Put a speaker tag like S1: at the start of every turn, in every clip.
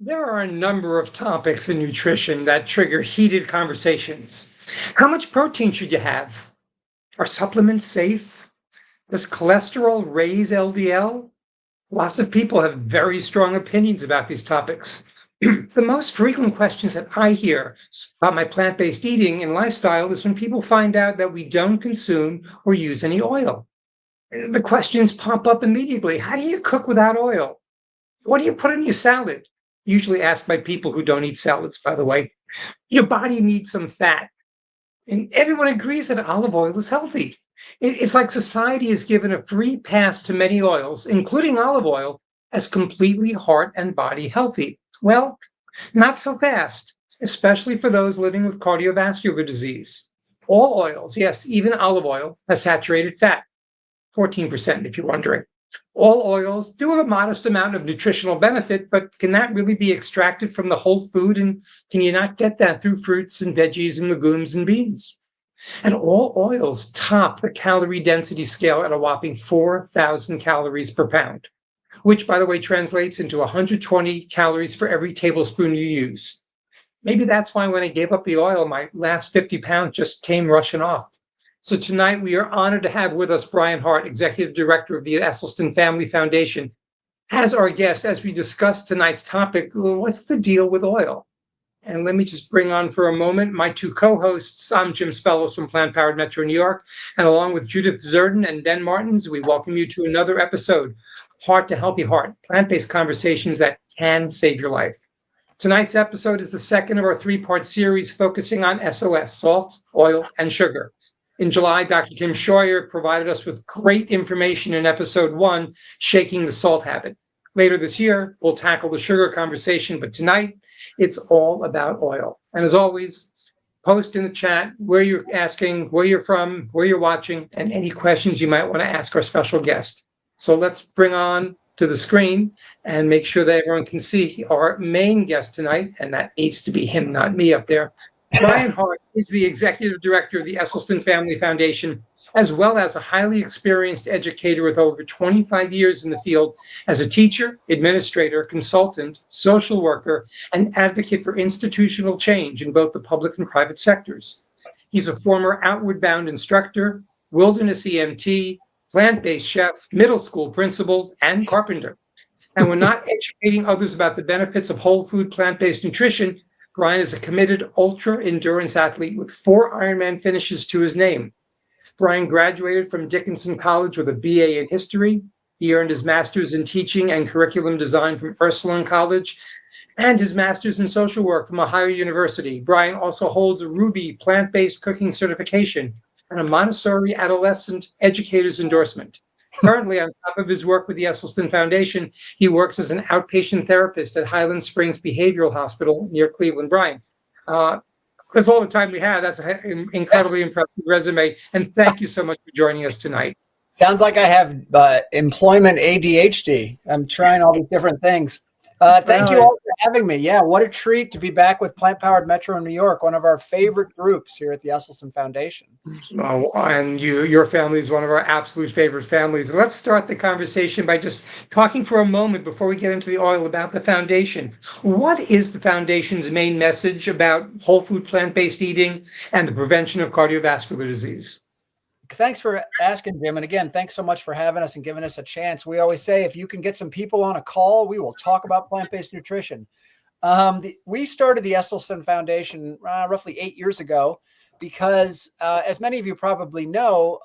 S1: There are a number of topics in nutrition that trigger heated conversations. How much protein should you have? Are supplements safe? Does cholesterol raise LDL? Lots of people have very strong opinions about these topics. The most frequent questions that I hear about my plant based eating and lifestyle is when people find out that we don't consume or use any oil. The questions pop up immediately. How do you cook without oil? What do you put in your salad? Usually asked by people who don't eat salads, by the way. Your body needs some fat. And everyone agrees that olive oil is healthy. It's like society has given a free pass to many oils, including olive oil, as completely heart and body healthy. Well, not so fast, especially for those living with cardiovascular disease. All oils, yes, even olive oil, has saturated fat, 14%, if you're wondering. All oils do have a modest amount of nutritional benefit, but can that really be extracted from the whole food? And can you not get that through fruits and veggies and legumes and beans? And all oils top the calorie density scale at a whopping 4,000 calories per pound, which, by the way, translates into 120 calories for every tablespoon you use. Maybe that's why when I gave up the oil, my last 50 pounds just came rushing off. So tonight we are honored to have with us Brian Hart, Executive Director of the Esselstyn Family Foundation, as our guest as we discuss tonight's topic, what's the deal with oil? And let me just bring on for a moment my two co-hosts. I'm Jim Spellos from Planned Parenthood Metro New York, and along with Judith Zerden and Ben Martins, we welcome you to another episode of Heart to Healthy Heart, plant-based conversations that can save your life. Tonight's episode is the second of our three-part series focusing on SOS, salt, oil, and sugar. In July, Dr. Kim Scheuer provided us with great information in episode 1, Shaking the Salt Habit. Later this year, we'll tackle the sugar conversation, but tonight, it's all about oil. And as always, post in the chat where you're asking, where you're from, where you're watching, and any questions you might want to ask our special guest. So let's bring on to the screen and make sure that everyone can see our main guest tonight, and that needs to be him, not me up there. Brian Hart is the Executive Director of the Esselstyn Family Foundation, as well as a highly experienced educator with over 25 years in the field as a teacher, administrator, consultant, social worker, and advocate for institutional change in both the public and private sectors. He's a former Outward Bound instructor, wilderness EMT, plant-based chef, middle school principal, and carpenter. And when not educating others about the benefits of whole food plant-based nutrition, Brian is a committed ultra-endurance athlete with 4 Ironman finishes to his name. Brian graduated from Dickinson College with a BA in history. He earned his master's in teaching and curriculum design from Esselstyn College and his master's in social work from Ohio University. Brian also holds a Ruby plant-based cooking certification and a Montessori adolescent educator's endorsement. Currently, on top of his work with the Esselstyn Foundation, he works as an outpatient therapist at Highland Springs Behavioral Hospital near Cleveland. Brian, that's all the time we have. That's an incredibly impressive resume. And thank you so much for joining us tonight.
S2: Sounds like I have employment ADHD. I'm trying all these different things. Thank you all for having me. Yeah, what a treat to be back with Plant Powered Metro New York, one of our favorite groups here at the Esselstyn Foundation.
S1: Oh, and your family is one of our absolute favorite families. Let's start the conversation by just talking for a moment before we get into the oil about the foundation. What is the foundation's main message about whole food plant-based eating and the prevention of cardiovascular disease?
S2: Thanks for asking, Jim. And again, thanks so much for having us and giving us a chance. We always say, if you can get some people on a call, we will talk about plant-based nutrition. We started the Esselstyn Foundation roughly 8 years ago because, as many of you probably know,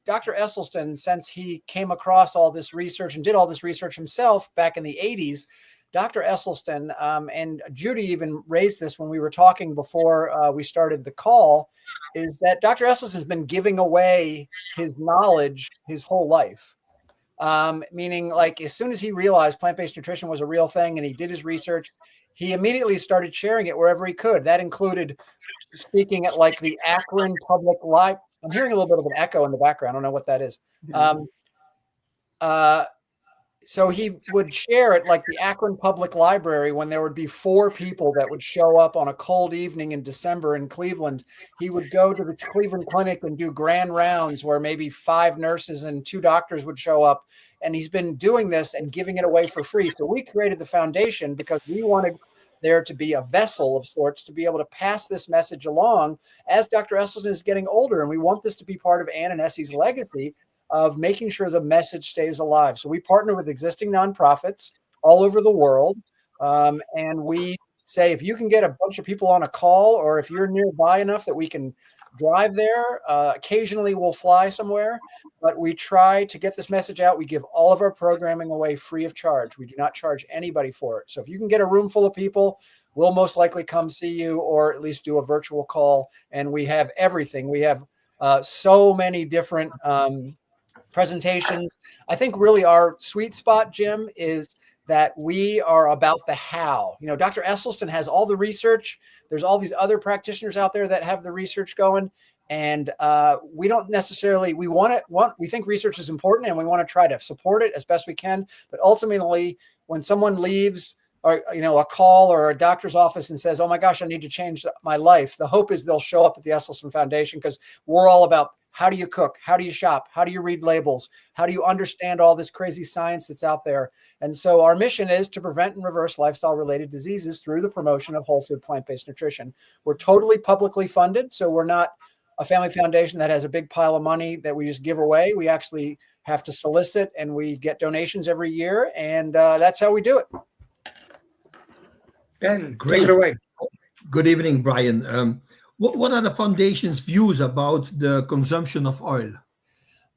S2: Dr. Esselstyn, since he came across all this research and did all this research himself back in the 80s, Dr. Esselstyn, and Judy even raised this when we were talking before we started the call, is that Dr. Esselstyn has been giving away his knowledge his whole life. Meaning, like, as soon as he realized plant-based nutrition was a real thing and he did his research, he immediately started sharing it wherever he could. That included speaking at like the Akron Public Library. I'm hearing a little bit of an echo in the background. I don't know what that is. so he would share it like the Akron Public Library when there would be 4 people that would show up on a cold evening in December in Cleveland. He would go to the Cleveland Clinic and do grand rounds where maybe 5 nurses and 2 doctors would show up. And he's been doing this and giving it away for free. So we created the foundation because we wanted there to be a vessel of sorts to be able to pass this message along as Dr. Esselstyn is getting older. And we want this to be part of Ann and Essie's legacy of making sure the message stays alive. So we partner with existing nonprofits all over the world. And we say, if you can get a bunch of people on a call, or if you're nearby enough that we can drive there, occasionally we'll fly somewhere, but we try to get this message out. We give all of our programming away free of charge. We do not charge anybody for it. So if you can get a room full of people, we'll most likely come see you, or at least do a virtual call. And we have everything. We have so many different presentations. I think really our sweet spot, Jim, is that we are about the how. You know, Dr. Esselstyn has all the research. There's all these other practitioners out there that have the research going. And we don't necessarily, we think research is important and we want to try to support it as best we can. But ultimately, when someone leaves, or, you know, a call or a doctor's office and says, oh my gosh, I need to change my life, the hope is they'll show up at the Esselstyn Foundation, because we're all about how do you cook? How do you shop? How do you read labels? How do you understand all this crazy science that's out there? And so our mission is to prevent and reverse lifestyle-related diseases through the promotion of whole food, plant-based nutrition. We're totally publicly funded, so we're not a family foundation that has a big pile of money that we just give away. We actually have to solicit, and we get donations every year, and that's how we do it.
S1: Ben,
S3: Great.
S1: take it away.
S3: Good evening, Brian. What are the foundation's views about the consumption of oil?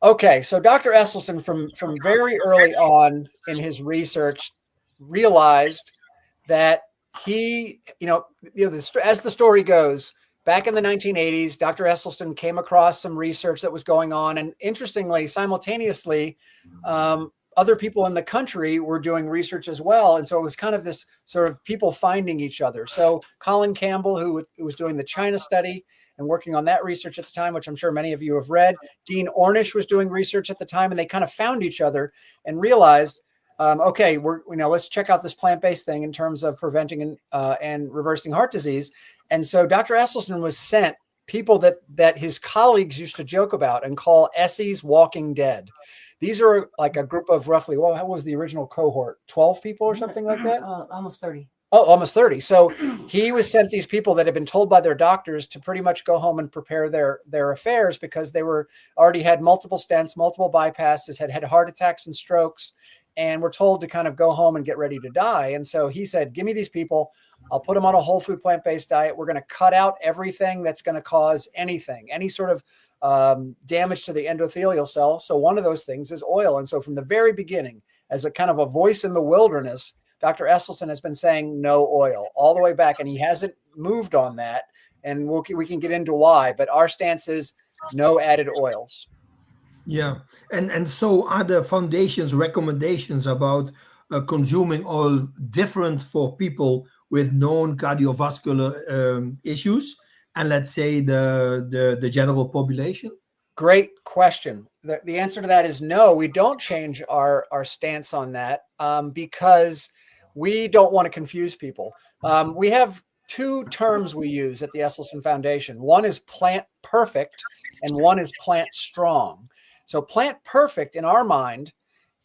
S2: Okay, so Dr. Esselstyn from very early on in his research realized that he, as the story goes, back in the 1980s, Dr. Esselstyn came across some research that was going on, and interestingly, simultaneously, other people in the country were doing research as well. And so it was kind of this sort of people finding each other. So Colin Campbell, who was doing the China study and working on that research at the time, which I'm sure many of you have read, Dean Ornish was doing research at the time, and they kind of found each other and realized, okay, let's check out this plant-based thing in terms of preventing and reversing heart disease. And so Dr. Esselstyn was sent people that his colleagues used to joke about and call Essie's Walking Dead. These are like a group of roughly, well, how was the original cohort? 12 people or something like that?
S4: Almost 30.
S2: Oh, almost 30. So he was sent these people that had been told by their doctors to pretty much go home and prepare their affairs, because they were already had multiple stents, multiple bypasses, had heart attacks and strokes, and were told to kind of go home and get ready to die. And so he said, give me these people. I'll put them on a whole food plant-based diet. We're going to cut out everything that's going to cause anything, any sort of damage to the endothelial cell. So one of those things is oil. And so from the very beginning, as a kind of a voice in the wilderness, Dr. Esselstyn has been saying no oil all the way back, and he hasn't moved on that. And we can get into why, but our stance is no added oils.
S3: Yeah, and so are the foundation's recommendations about consuming oil different for people with known cardiovascular issues, and let's say the general population?
S2: Great question. The answer to that is no. We don't change our stance on that because we don't want to confuse people. We have 2 terms we use at the Esselstyn Foundation. One is plant perfect, and one is plant strong. So plant perfect in our mind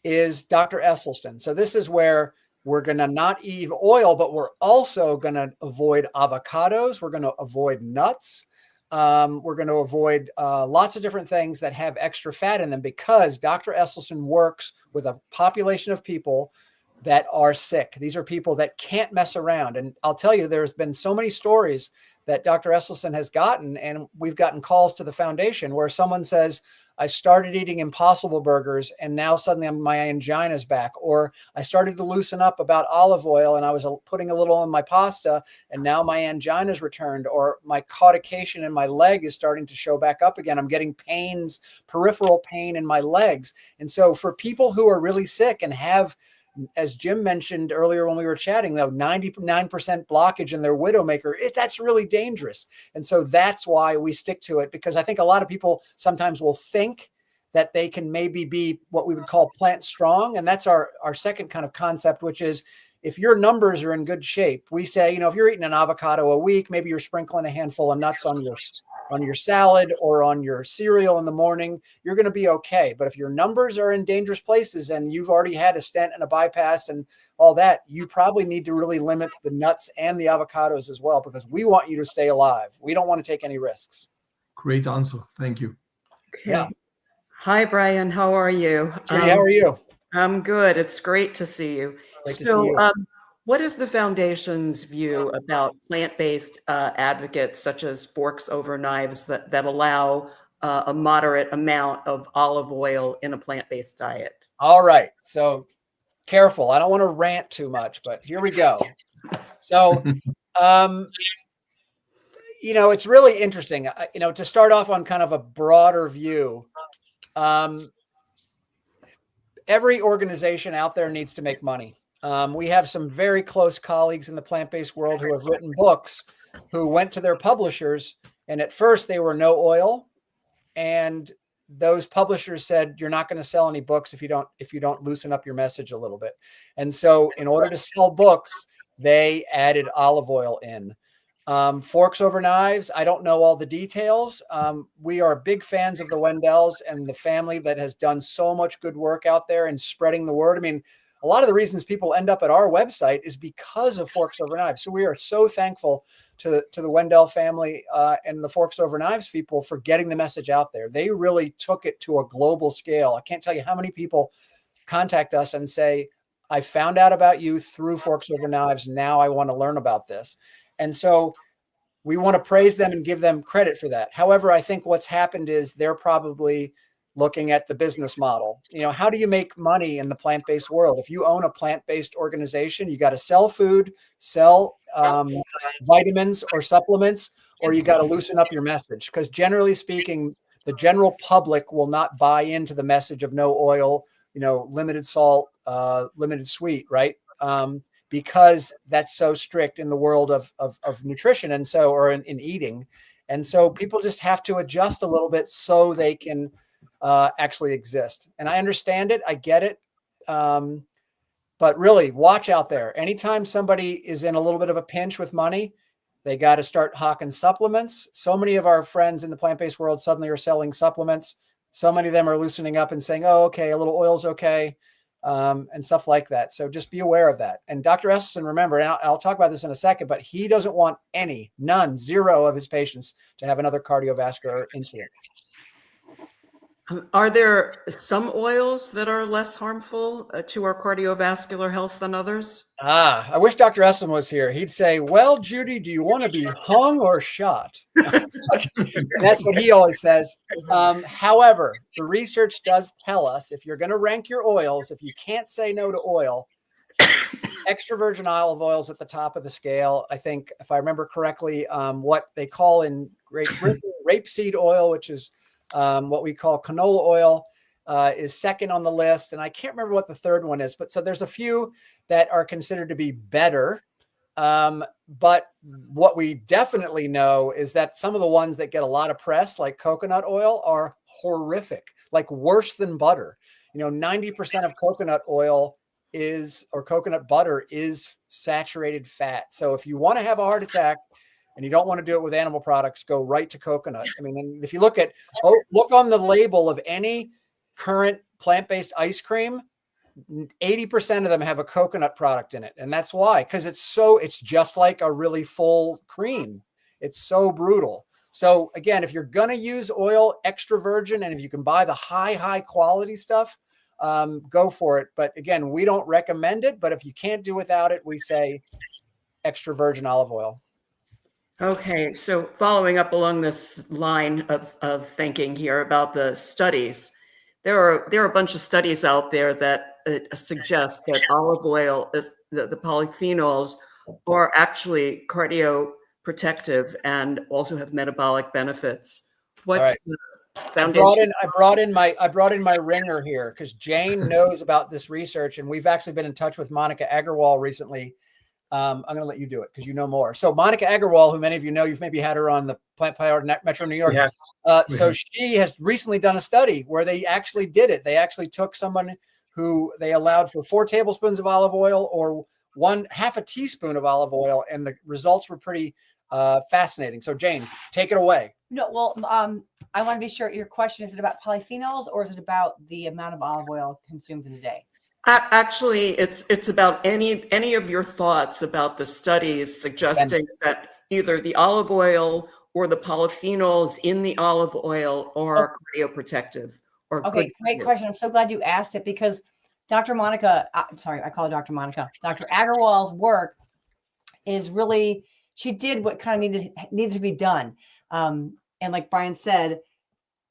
S2: is Dr. Esselstyn. So this is where we're going to not eat oil, but we're also going to avoid avocados. We're going to avoid nuts. We're going to avoid lots of different things that have extra fat in them, because Dr. Esselstyn works with a population of people that are sick. These are people that can't mess around. And I'll tell you, there's been so many stories that Dr. Esselstyn has gotten, and we've gotten calls to the foundation where someone says, I started eating Impossible burgers and now suddenly my angina's back. Or I started to loosen up about olive oil and I was putting a little in my pasta and now my angina's returned. Or my caudation in my leg is starting to show back up again. I'm getting pains, peripheral pain in my legs. And so for people who are really sick and have, as Jim mentioned earlier when we were chatting, though, 99% blockage in their widowmaker, that's really dangerous. And so that's why we stick to it, because I think a lot of people sometimes will think that they can maybe be what we would call plant strong. And that's our second kind of concept, which is if your numbers are in good shape, we say, if you're eating an avocado a week, maybe you're sprinkling a handful of nuts on your salad or on your cereal in the morning, you're going to be okay. But if your numbers are in dangerous places and you've already had a stent and a bypass and all that, you probably need to really limit the nuts and the avocados as well, because we want you to stay alive. We don't want to take any risks.
S3: Great answer. Thank you.
S4: Okay.
S2: Yeah.
S4: Hi, Brian. How are you?
S2: How are you?
S4: I'm good. It's great to see you.
S2: Great to see you.
S4: What is the foundation's view about plant-based advocates such as forks over knives that allow a moderate amount of olive oil in a plant-based diet?
S2: All right. So careful. I don't want to rant too much, but here we go. So, it's really interesting, to start off on kind of a broader view. Every organization out there needs to make money. We have some very close colleagues in the plant-based world who have written books, who went to their publishers, and at first they were no oil, and those publishers said, you're not going to sell any books if you don't loosen up your message a little bit. And so in order to sell books, they added olive oil in. Forks over knives, I don't know all the details. We are big fans of the Wendells and the family that has done so much good work out there in spreading the word. I mean, a lot of the reasons people end up at our website is because of Forks Over Knives. So we are so thankful to the Wendell family and the Forks Over Knives people for getting the message out there. They really took it to a global scale. I can't tell you how many people contact us and say, I found out about you through Forks Over Knives. Now I want to learn about this. And so we want to praise them and give them credit for that. However, I think what's happened is they're probably looking at the business model. How do you make money in the plant-based world? If you own a plant-based organization, you got to sell food, sell vitamins or supplements, or you got to loosen up your message. Because generally speaking, the general public will not buy into the message of no oil, limited salt, limited sweet, right? Because that's so strict in the world of nutrition or in eating. And so people just have to adjust a little bit so they can actually exist. And I understand it. I get it. But really watch out there. Anytime somebody is in a little bit of a pinch with money, they got to start hawking supplements. So many of our friends in the plant-based world suddenly are selling supplements. So many of them are loosening up and saying, oh, okay, a little oil's okay. And stuff like that. So just be aware of that. And Dr. Esselstyn, remember, and I'll talk about this in a second, but he doesn't want zero of his patients to have another cardiovascular incident.
S4: Are there some oils that are less harmful to our cardiovascular health than others?
S2: I wish Dr. Esselstyn was here. He'd say, well, Judy, do you want to be hung or shot? That's what he always says. However, the research does tell us if you're going to rank your oils, if you can't say no to oil, extra virgin olive oil is at the top of the scale. I think, if I remember correctly, what they call in Great Britain rapeseed oil, which is what we call canola oil, is second on the list. And I can't remember what the third one is, but so there's a few that are considered to be better. But what we definitely know is that some of the ones that get a lot of press, like coconut oil, are horrific, like worse than butter. 90% of coconut oil or coconut butter is saturated fat. So if you want to have a heart attack and you don't want to do it with animal products, go right to coconut. I mean, if you look on the label of any current plant-based ice cream, 80% of them have a coconut product in it. And that's why, because it's just like a really full cream. It's so brutal. So again, if you're going to use oil, extra virgin, and if you can buy the high quality stuff, go for it. But again, we don't recommend it, but if you can't do without it, we say extra virgin olive oil.
S4: Okay, so following up along this line of thinking here about the studies, there are a bunch of studies out there that suggest that olive oil, the polyphenols, are actually cardioprotective and also have metabolic benefits. What's the foundation?
S2: I brought in my ringer here because Jane knows about this research, and we've actually been in touch with Monica Agarwal recently. I'm going to let you do it because you know more. So Monica Agarwal, who many of you know, you've maybe had her on the Plant Power Metro New York. So she has recently done a study where they actually did it. They actually took someone who they allowed for 4 tablespoons of olive oil or half a teaspoon of olive oil, and the results were pretty fascinating. So Jane, take it away.
S5: No, well, I want to be sure your question, is it about polyphenols or is it about the amount of olive oil consumed in a day?
S4: Actually, it's about any of your thoughts about the studies suggesting that either the olive oil or the polyphenols in the olive oil are cardioprotective.
S5: Okay, great question. I'm so glad you asked it, because Dr. Monica, sorry, I call her Dr. Monica. Dr. Agarwal's work is really, she did what kind of needed to be done. And like Brian said,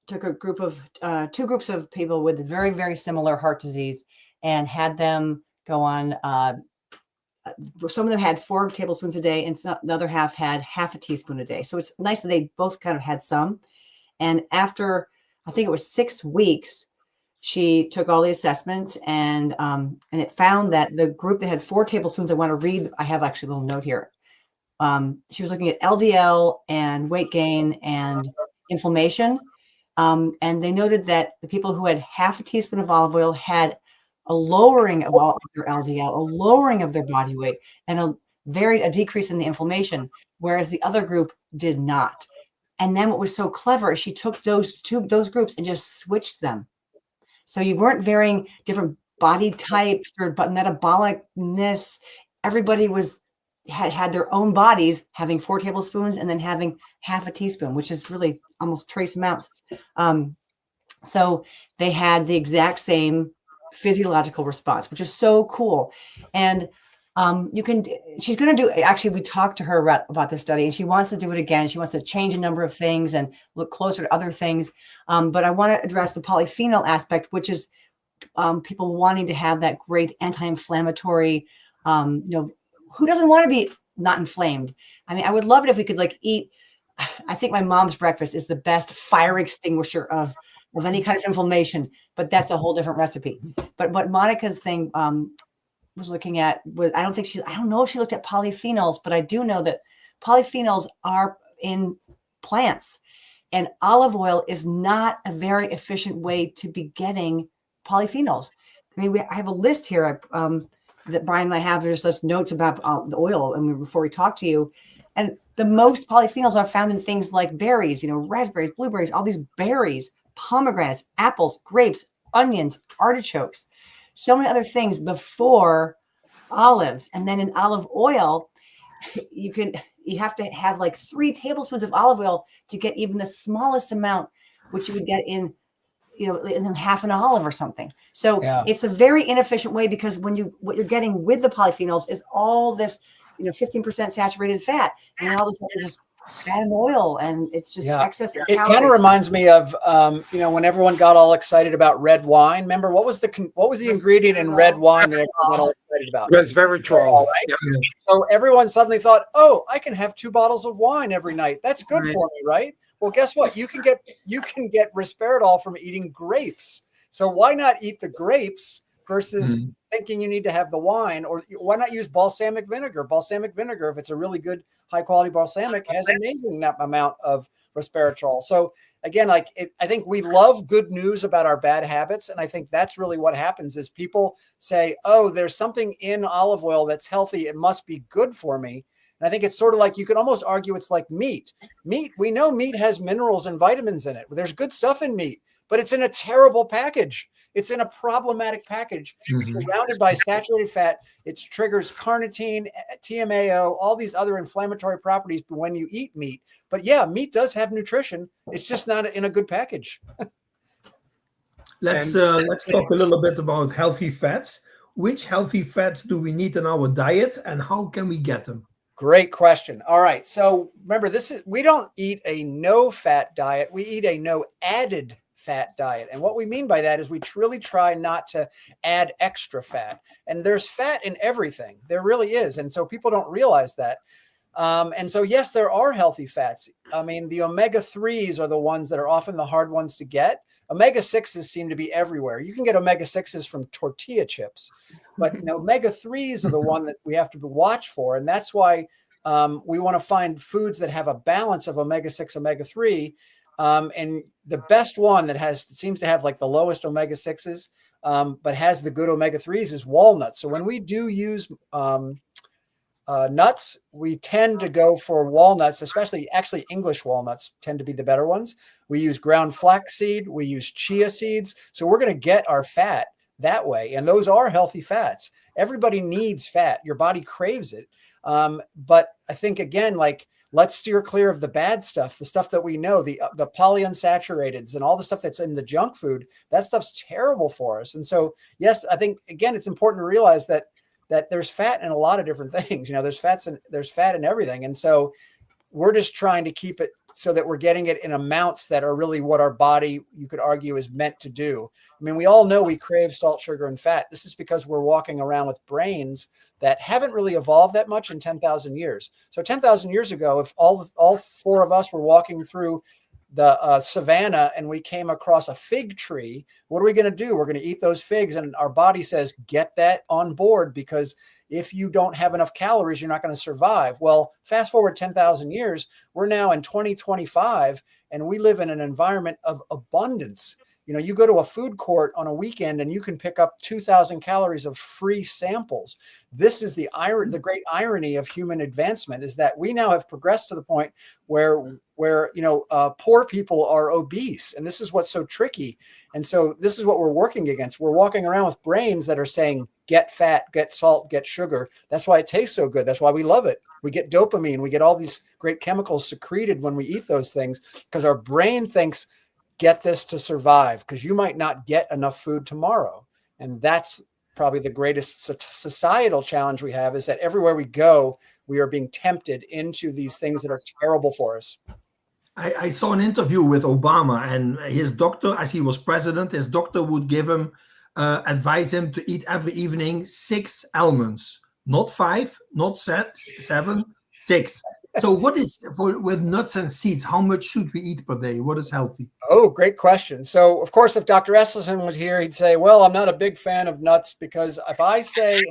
S5: took a group of 2 groups of people with very, very similar heart disease and had them go on. Some of them had 4 tablespoons a day, and the other half had half a teaspoon a day. So it's nice that they both kind of had some. And after, I think it was 6 weeks, she took all the assessments, and it found that the group that had 4 tablespoons, I want to read, I have actually a little note here. She was looking at LDL and weight gain and inflammation. And they noted that the people who had half a teaspoon of olive oil had a lowering of all of their LDL, a lowering of their body weight, and a decrease in the inflammation, whereas the other group did not. And then what was so clever is she took those groups and just switched them. So you weren't varying different body types or metabolicness. Everybody had their own bodies, having 4 tablespoons and then having half a teaspoon, which is really almost trace amounts. So they had the exact same physiological response, which is so cool. And she's going to do, actually, we talked to her about this study, and she wants to do it again. She wants to change a number of things and look closer to other things. But I want to address the polyphenol aspect, which is people wanting to have that great anti-inflammatory, who doesn't want to be not inflamed? I mean, I would love it if we could eat. I think my mom's breakfast is the best fire extinguisher of any kind of inflammation, but that's a whole different recipe. But what Monica's thing was looking at was, I don't know if she looked at polyphenols, but I do know that polyphenols are in plants, and olive oil is not a very efficient way to be getting polyphenols. I mean, I have a list here that Brian and I have. There's just notes about the oil, and before we talk to you, and the most polyphenols are found in things like berries, raspberries, blueberries, all these berries, pomegranates, apples, grapes, onions, artichokes, so many other things before olives. And then in olive oil, you have to have 3 tablespoons of olive oil to get even the smallest amount, which you would get in half an olive or something. So It's a very inefficient way, because what you're getting with the polyphenols is all this, 15% saturated fat, and all this just fat and oil, and it's just excess calories.
S2: It kind of reminds me of, when everyone got all excited about red wine. Remember, what was the ingredient in red wine that everyone got all excited about?
S1: Resveratrol.
S2: Right? Yeah. So everyone suddenly thought, oh, I can have 2 bottles of wine every night. That's good for me, right? Well, guess what? You can get resveratrol from eating grapes. So why not eat the grapes versus thinking you need to have the wine? Or why not use balsamic vinegar? Balsamic vinegar, if it's a really good, high quality balsamic, has an amazing amount of resveratrol. So again, I think we love good news about our bad habits. And I think that's really what happens is people say, oh, there's something in olive oil that's healthy. It must be good for me. And I think it's sort of like, you could almost argue it's like meat. We know meat has minerals and vitamins in it. There's good stuff in meat, but it's in a terrible package. It's in a problematic package, surrounded by saturated fat. It triggers carnitine, TMAO, all these other inflammatory properties when you eat meat. But yeah, meat does have nutrition. It's just not in a good package.
S3: Let's talk a little bit about healthy fats. Which healthy fats do we need in our diet, and how can we get them?
S2: Great question. All right. So remember, we don't eat a no fat diet. We eat a no added fat diet. And what we mean by that is we truly try not to add extra fat. And there's fat in everything. There really is. And so people don't realize that. And so, yes, there are healthy fats. I mean, the omega-3s are the ones that are often the hard ones to get. Omega-6s seem to be everywhere. You can get omega-6s from tortilla chips, but omega-3s are the one that we have to watch for. And that's why we want to find foods that have a balance of omega-6, omega-3. And the best one that seems to have like the lowest omega-6s, but has the good omega-3s is walnuts. So when we do use nuts, we tend to go for walnuts, especially actually English walnuts tend to be the better ones. We use ground flaxseed, we use chia seeds. So we're going to get our fat that way. And those are healthy fats. Everybody needs fat. Your body craves it. But I think, again, like, let's steer clear of the bad stuff, the stuff that we know, the polyunsaturateds and all the stuff that's in the junk food. That stuff's terrible for us. And so, yes, I think, again, it's important to realize that there's fat in a lot of different things. There's fat in everything. And so we're just trying to keep it so that we're getting it in amounts that are really what our body, you could argue, is meant to do. I mean, we all know we crave salt, sugar, and fat. This is because we're walking around with brains that haven't really evolved that much in 10,000 years. So 10,000 years ago, if all four of us were walking through the savannah and we came across a fig tree, what are we going to do? We're going to eat those figs. And our body says, get that on board, because if you don't have enough calories, you're not going to survive. Well, fast forward 10,000 years, we're now in 2025 and we live in an environment of abundance. You go to a food court on a weekend and you can pick up 2,000 calories of free samples. This is the great irony of human advancement, is that we now have progressed to the point where poor people are obese. And this is what's so tricky. And so this is what we're working against. We're walking around with brains that are saying, get fat, get salt, get sugar. That's why it tastes so good. That's why we love it. We get dopamine. We get all these great chemicals secreted when we eat those things, because our brain thinks, get this to survive, because you might not get enough food tomorrow. And that's probably the greatest societal challenge we have, is that everywhere we go, we are being tempted into these things that are terrible for us.
S3: I saw an interview with Obama, and his doctor, as he was president, his doctor would advise him to eat every evening 6 almonds, not 5, not 7, 6. So what is, with nuts and seeds, how much should we eat per day? What is healthy?
S2: Oh, great question. So, of course, if Dr. Esselstyn was here, he'd say, well, I'm not a big fan of nuts, because if I say,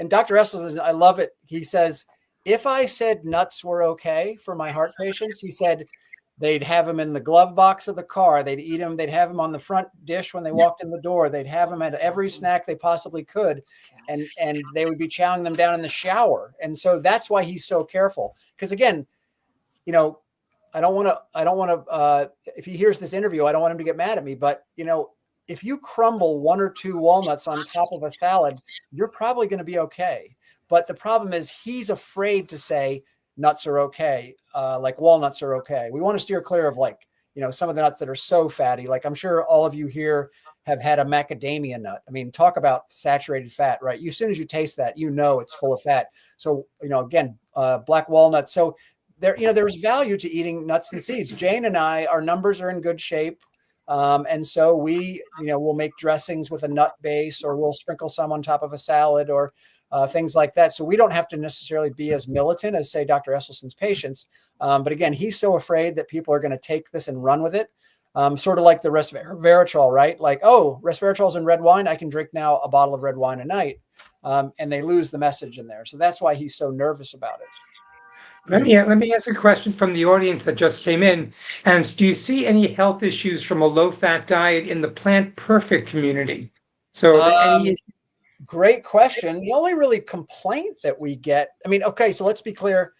S2: and Dr. Esselstyn, I love it. He says, if I said nuts were okay for my heart patients, he said, they'd have them in the glove box of the car. They'd eat them. They'd have them on the front dish when they walked in the door. They'd have them at every snack they possibly could. And they would be chowing them down in the shower. And so that's why he's so careful. Because again, I don't want to, if he hears this interview, I don't want him to get mad at me. But, if you crumble 1 or 2 walnuts on top of a salad, you're probably going to be okay. But the problem is he's afraid to say nuts are okay. Like walnuts are okay. We want to steer clear of some of the nuts that are so fatty. Like, I'm sure all of you here have had a macadamia nut. I mean, talk about saturated fat, right? As soon as you taste that, it's full of fat. So, again, black walnuts. So there's value to eating nuts and seeds. Jane and our numbers are in good shape. And so we, we'll make dressings with a nut base, or we'll sprinkle some on top of a salad, or things like that. So we don't have to necessarily be as militant as, say, Dr. Esselstyn's patients. But again, he's so afraid that people are going to take this and run with it. Sort of like the resveratrol, right? Like, oh, resveratrol's in red wine. I can drink now a bottle of red wine a night. And they lose the message in there. So that's why he's so nervous about it.
S1: Let me ask a question from the audience that just came in. And do you see any health issues from a low-fat diet in the Plant Perfect community? So any
S2: great question. The only really complaint that we get, okay, so let's be clear.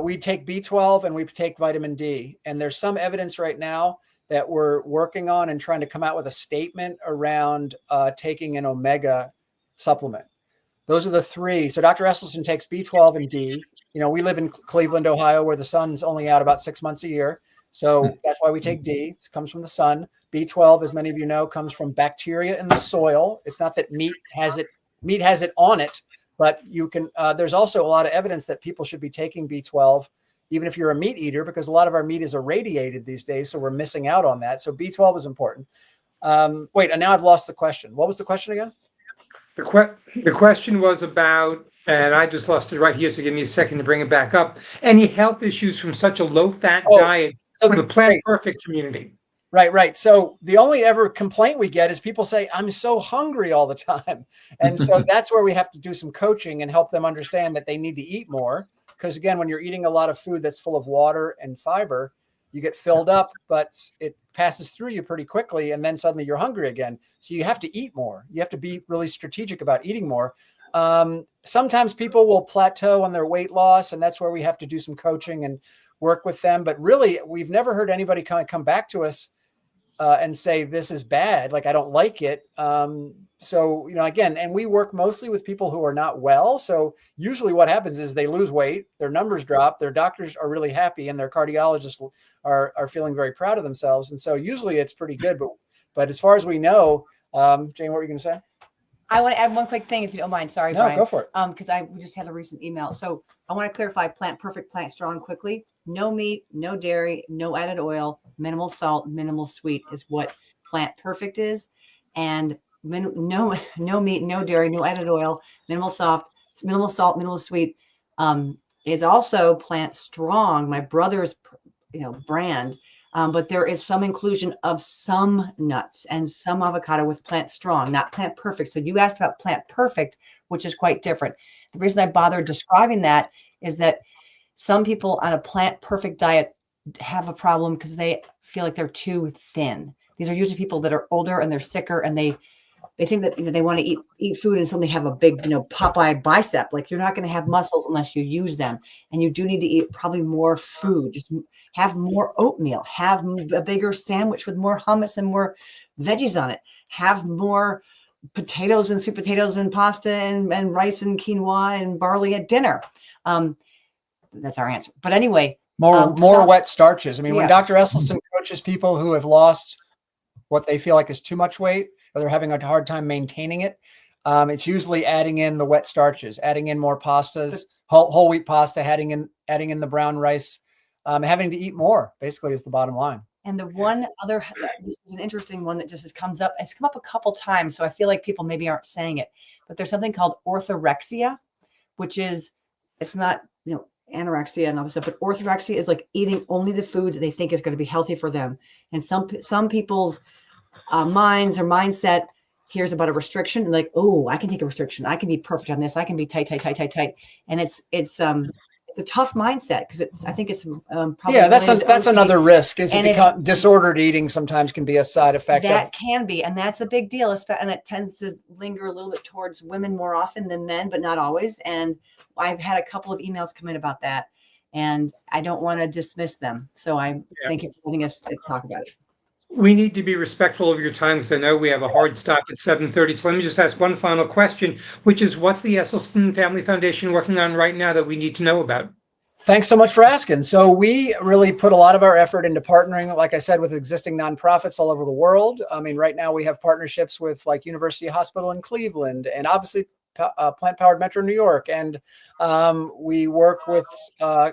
S2: We take B12 and we take vitamin D. And there's some evidence right now that we're working on and trying to come out with a statement around taking an omega supplement. Those are the 3. So Dr. Esselstyn takes B12 and D. We live in Cleveland, Ohio, where the sun's only out about 6 months a year. So that's why we take D. It comes from the sun. B12, as many of you know, comes from bacteria in the soil. It's not that meat has it on it, but you can, there's also a lot of evidence that people should be taking B12, even if you're a meat eater, because a lot of our meat is irradiated these days. So we're missing out on that. So B12 is important. Wait, and now I've lost the question. What was the question again?
S1: The question was about, and I just lost it right here, so give me a second to bring it back up. Any health issues from such a low-fat diet from the Plant Perfect community?
S2: Right. So the only ever complaint we get is people say, I'm so hungry all the time. And so that's where we have to do some coaching and help them understand that they need to eat more. Because again, when you're eating a lot of food that's full of water and fiber, you get filled up, but it passes through you pretty quickly. And then suddenly you're hungry again. So you have to eat more. You have to be really strategic about eating more. Sometimes people will plateau on their weight loss, and that's where we have to do some coaching and work with them. But really, we've never heard anybody come back to us and say, this is bad. Like, I don't like it. So, again, and we work mostly with people who are not well. So usually what happens is they lose weight, their numbers drop, their doctors are really happy, and their cardiologists are feeling very proud of themselves. And so usually it's pretty good. But as far as we know, Jane, what were you going to say?
S5: I want to add one quick thing, if you don't mind. Sorry,
S2: No,
S5: Brian.
S2: go for it.
S5: Because we just had a recent email. So I want to clarify Plant Perfect, Plant Strong quickly. No meat, no dairy, no added oil, minimal salt, minimal sweet is what Plant Perfect is. And no meat, no dairy, no added oil, minimal salt, minimal sweet is also Plant Strong, my brother's brand. But there is some inclusion of some nuts and some avocado with Plant Strong, not Plant Perfect. So you asked about Plant Perfect, which is quite different. The reason I bothered describing that is that some people on a Plant Perfect diet have a problem because they feel like they're too thin. These are usually people that are older and they're sicker, and they think that they want to eat food and suddenly have a big, Popeye bicep. Like, you're not going to have muscles unless you use them. And you do need to eat probably more food. Just have more oatmeal, have a bigger sandwich with more hummus and more veggies on it, have more potatoes and sweet potatoes and pasta and rice and quinoa and barley at dinner. That's our answer. But anyway,
S2: more wet starches. I mean, when Dr. Esselstyn coaches people who have lost what they feel like is too much weight, or they're having a hard time maintaining it, it's usually adding in the wet starches, adding in more pastas, whole wheat pasta, adding in the brown rice, having to eat more, basically, is the bottom line.
S5: And the one other, this is an interesting one that just comes up. It's come up a couple times, so I feel like people maybe aren't saying it, but there's something called orthorexia, which is, it's not, anorexia and other stuff, but orthorexia is like eating only the food they think is going to be healthy for them. And some people's minds or mindset hears about a restriction and like, oh, I can take a restriction. I can be perfect on this. I can be tight. And it's a tough mindset because I think it's probably
S2: that's another risk is disordered eating sometimes can be a side effect.
S5: That can be, and that's a big deal. And it tends to linger a little bit towards women more often than men, but not always. And I've had a couple of emails come in about that, and I don't want to dismiss them. So I thank you for letting us talk about it.
S1: We need to be respectful of your time because I know we have a hard stop at 7:30. So let me just ask one final question, which is, what's the Esselstyn Family Foundation working on right now that we need to know about?
S2: Thanks so much for asking. So we really put a lot of our effort into partnering, like I said, with existing nonprofits all over the world. I mean, right now we have partnerships with like University Hospital in Cleveland and obviously Plant Powered Metro New York. And we work with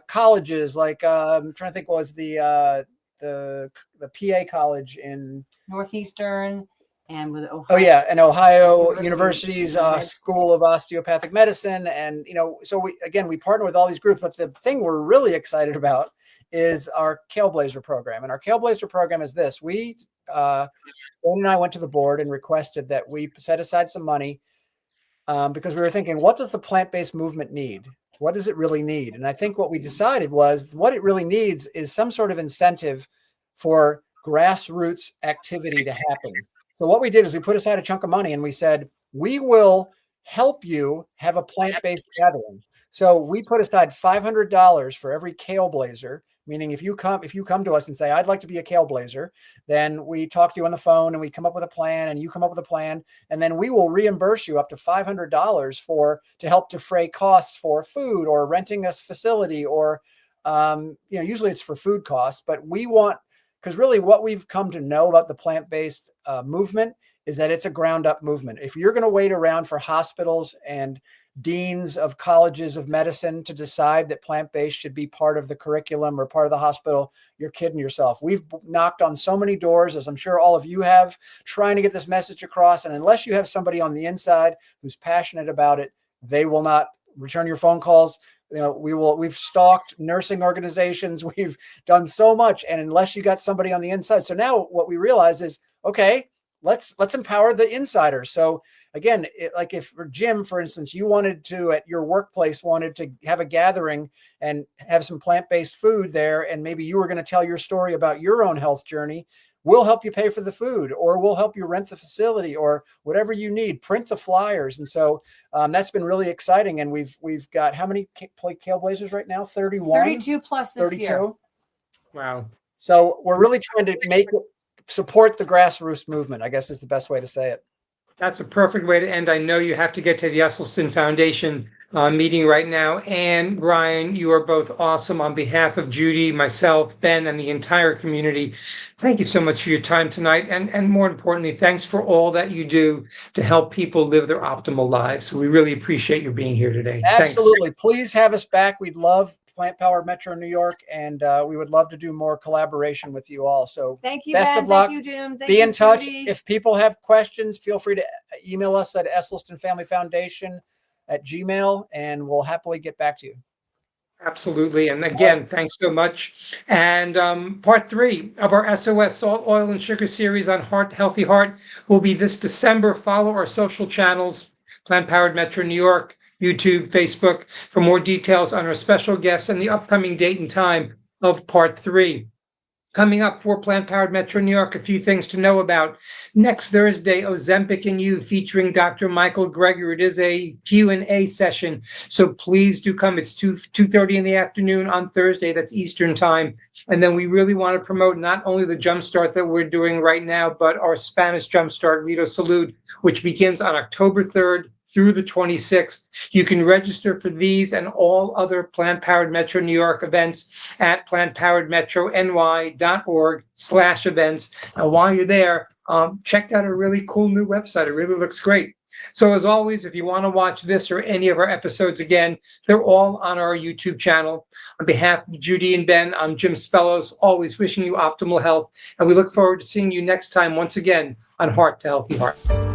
S2: colleges like, I'm trying to think what was the PA college in
S5: Northeastern and with Ohio.
S2: Oh yeah, and Ohio University's School of Osteopathic Medicine, and so we partner with all these groups. But the thing we're really excited about is our Trailblazer program, and our Trailblazer program is this: Wayne and I went to the board and requested that we set aside some money because we were thinking, what does the plant-based movement need? What does it really need? And I think what we decided was what it really needs is some sort of incentive for grassroots activity to happen. So what we did is we put aside a chunk of money and we said, we will help you have a plant-based gathering. So we put aside $500 for every Trailblazer, meaning if you come to us and say, I'd like to be a Trailblazer, then we talk to you on the phone and we come up with a plan and you come up with a plan. And then we will reimburse you up to $500 to help defray costs for food or renting a facility or, usually it's for food costs, but we want, because really what we've come to know about the plant-based movement is that it's a ground up movement. If you're going to wait around for hospitals and deans of colleges of medicine to decide that plant-based should be part of the curriculum or part of the hospital, you're kidding yourself. We've knocked on so many doors, as I'm sure all of you have, trying to get this message across. And unless you have somebody on the inside who's passionate about it, they will not return your phone calls. we've stalked nursing organizations. We've done so much. And unless you got somebody on the inside. So now what we realize is, okay, let's empower the insiders. So again, like if Jim, for instance, you wanted to, at your workplace, wanted to have a gathering and have some plant-based food there, and maybe you were going to tell your story about your own health journey, we'll help you pay for the food, or we'll help you rent the facility, or whatever you need, print the flyers. And so that's been really exciting. And we've got how many Kale Blazers right now? 31?
S5: 32 plus this
S2: 32?
S5: year.
S1: Wow.
S2: So we're really trying to support the grassroots movement, I guess is the best way to say it.
S1: That's a perfect way to end. I know you have to get to the Esselstyn Foundation meeting right now. And Brian, you are both awesome. On behalf of Judy, myself, Ben, and the entire community, thank you so much for your time tonight. And more importantly, thanks for all that you do to help people live their optimal lives. So we really appreciate you being here today.
S2: Absolutely.
S1: Thanks.
S2: Please have us back. We'd love Plant Powered Metro New York, and we would love to do more collaboration with you all. So
S5: thank you,
S2: best
S5: Ben.
S2: of luck.
S5: Thank you, Jim.
S2: Be in touch. If people have questions, feel free to email us at Esselstyn Family Foundation at Gmail, and we'll happily get back to you.
S1: Absolutely. And again, thanks so much. And part 3 of our SOS Salt, Oil, and Sugar series on Healthy Heart will be this December. Follow our social channels, Plant Powered Metro New York, YouTube, Facebook, for more details on our special guests and the upcoming date and time of part 3. Coming up for Plant Powered Metro New York, a few things to know about. Next Thursday, Ozempic and You, featuring Dr. Michael Greger. It is a Q&A session, so please do come. It's 2:30 in the afternoon on Thursday. That's Eastern time. And then we really want to promote not only the Jumpstart that we're doing right now, but our Spanish Jumpstart, Rito Salud, which begins on October 3rd through the 26th. You can register for these and all other Plant Powered Metro New York events at plantpoweredmetrony.org/events. And while you're there, check out a really cool new website. It really looks great. So as always, if you want to watch this or any of our episodes again, they're all on our YouTube channel. On behalf of Judy and Ben, I'm Jim Spellos, always wishing you optimal health. And we look forward to seeing you next time once again on Heart to Healthy Heart.